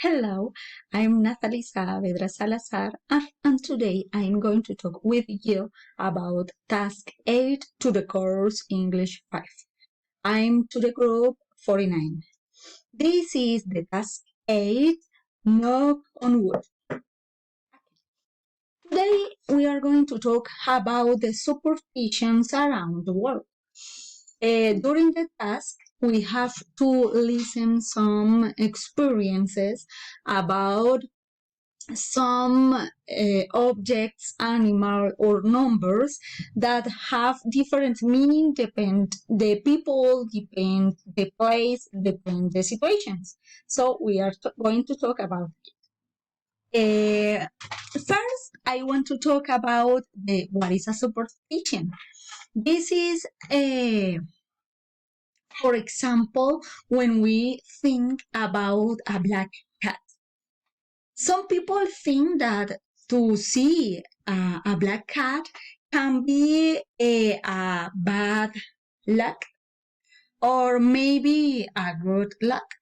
Hello, I'm Natalie Saavedra Salazar, and today I'm going to talk with you about Task 8 to the course English 5. I'm to the group 49. This is the Task 8, knock on wood. Today we are going to talk about the superstitions around the world. During the task, we have to listen some experiences about some objects, animal, or numbers that have different meaning, depend the people, depend the place, depend the situations. So we are going to talk about it. First, I want to talk about what is a superstition. This is for example, when we think about a black cat. Some people think that to see a black cat can be a bad luck or maybe a good luck.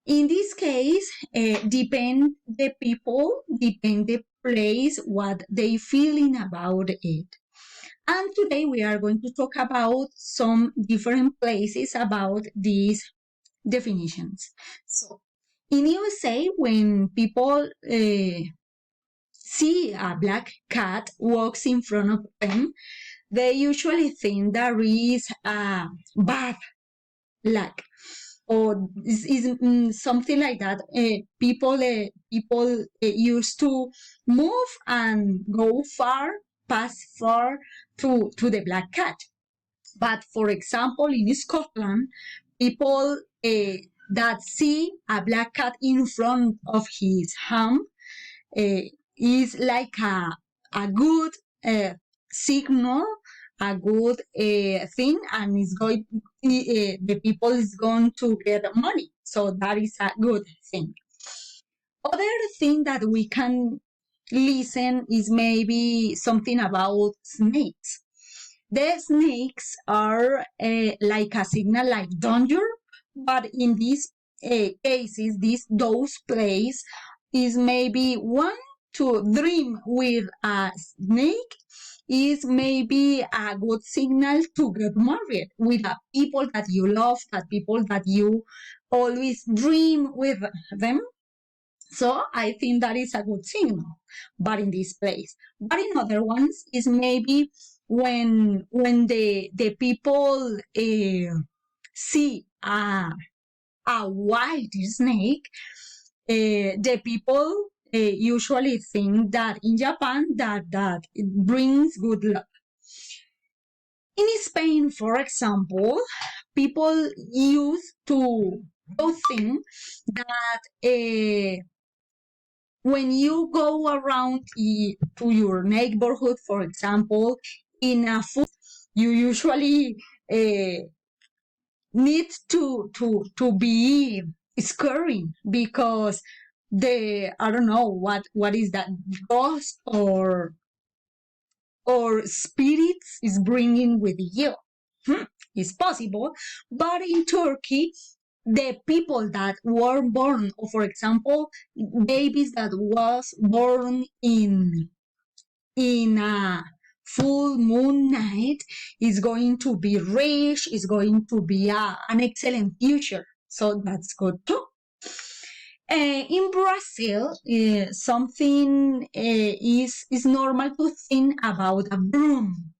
In this case, depend the people, depend the place, what they feeling about it. And today we are going to talk about some different places about these definitions. So, in USA, when people see a black cat walks in front of them, they usually think there is a bad luck or is something like that. People used to move and go far, pass far to the black cat. But for example, in Scotland, people that see a black cat in front of his home is like a good signal, a good thing, and it's going the people is going to get money. So that is a good thing. Other thing that we can listen is maybe something about snakes. The snakes are like a signal like danger, but in these cases, those plays is maybe one to dream with a snake is maybe a good signal to get married with people that you love, that people that you always dream with them. So I think that is a good signal, but in this place. But in other ones is maybe when the people see a white snake, the people usually think that in Japan that it brings good luck. In Spain, for example, people used to think that when you go around to your neighborhood, for example, in a food, you usually need to be scary because I don't know what is that ghost or spirits is bringing with you. It's possible, but in Turkey, the people that were born, or for example, babies that was born in a full moon night is going to be rich, is going to be an excellent future. So that's good too. In Brazil, something is normal to think about a broom.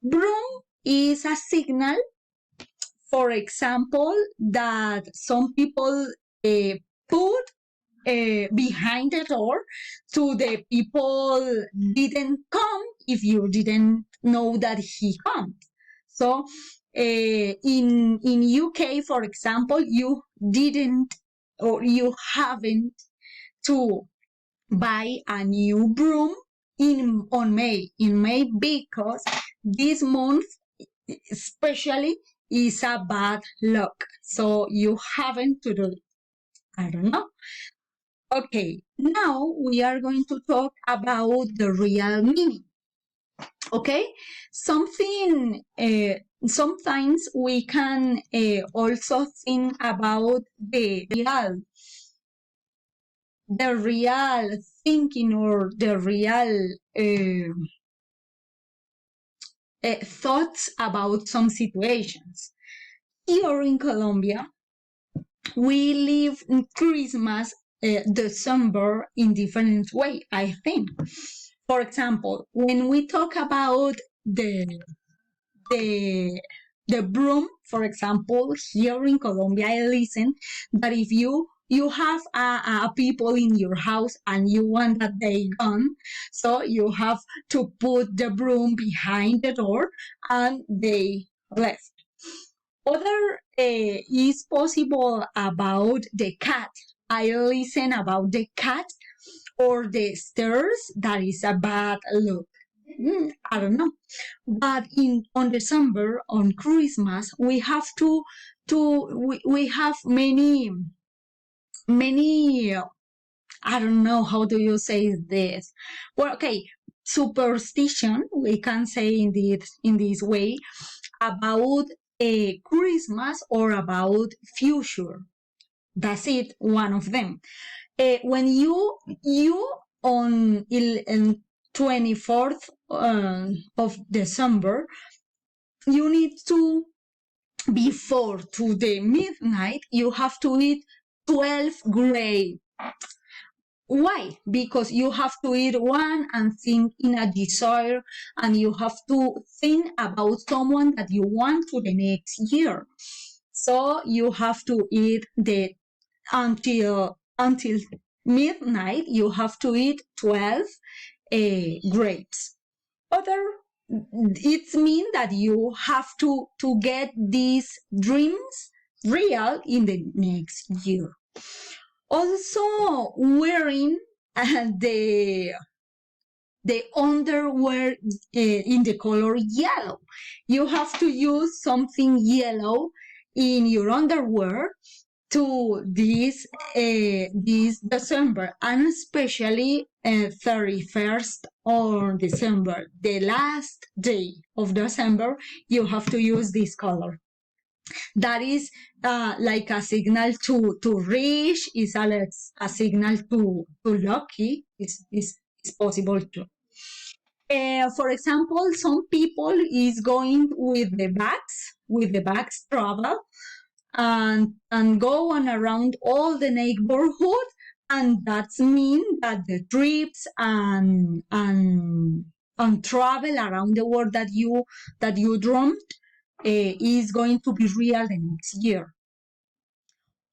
Broom is a signal, for example, that some people put behind the door to the people didn't come if you didn't know that he comes. So in UK, for example, you didn't or you haven't to buy a new broom in May because this month especially is a bad luck. So you haven't to do it. I don't know. Okay, now we are going to talk about the real meaning. Okay, something sometimes we can also think about the real the real thinking or the real thoughts about some situations. Here in Colombia, we live in Christmas, December in different way, I think. For example, when we talk about the the broom, for example, here in Colombia, I listen that if you have a people in your house and you want that they gone, so you have to put the broom behind the door and they left. Other is possible about the cat. I listen about the cat or the stairs. That is a bad look. I don't know. But in on December, on Christmas, we have we have many I don't know how do you say this. Well, okay, superstition we can say in this way about a Christmas or about future. That's it, one of them. When you on 24th of December, you need to before to the midnight you have to eat 12 grapes. Why? Because you have to eat one and think in a desire, and you have to think about someone that you want to the next year. So you have to eat the until midnight. You have to eat 12 grapes. Other, it means that you have to get these dreams real in the next year. Also, wearing the underwear in the color yellow. You have to use something yellow in your underwear to this December, and especially 31st of December, the last day of December, you have to use this color. That is like a signal to reach, is a signal to lucky, is possible too. For example, some people is going with the bags travel and go on around all the neighborhood, and that's mean that the trips and travel around the world that you dreamt is going to be real the next year.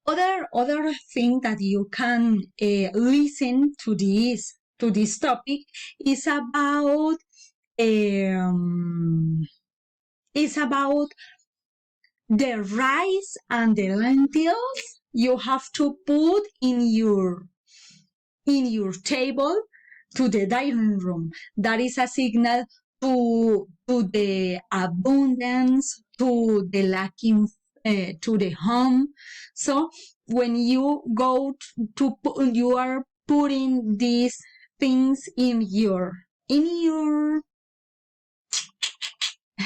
Other thing that you can listen to this topic is um, about the rice and the lentils you have to put in your table to the dining room. That is a signal to the abundance, to the lacking, to the home. So when you go you are putting these things in your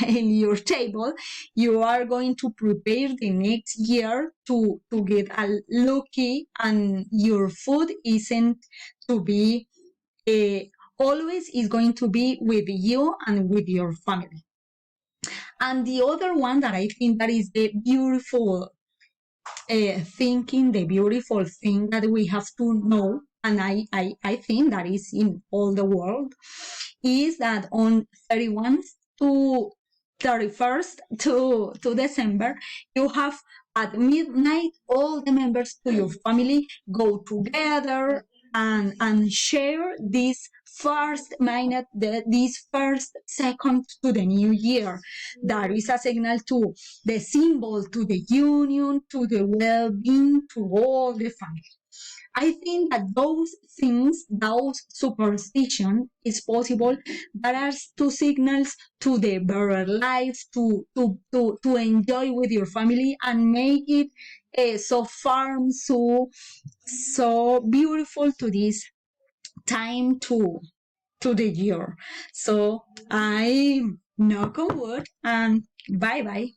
in your table, you are going to prepare the next year to get a lucky, and your food isn't to be always is going to be with you and with your family. And the other one that I think that is the beautiful thinking, the beautiful thing that we have to know, and I think that is in all the world, is that on 31 to 31st to December, you have at midnight all the members to your family go together and share this first minute, this first second to the new year. That is a signal to the symbol, to the union, to the well-being, to all the family. I think that those things, those superstition is possible. That are two signals to the better life, to enjoy with your family and make it so fun, so beautiful to this time to the year. So I knock on wood and bye bye.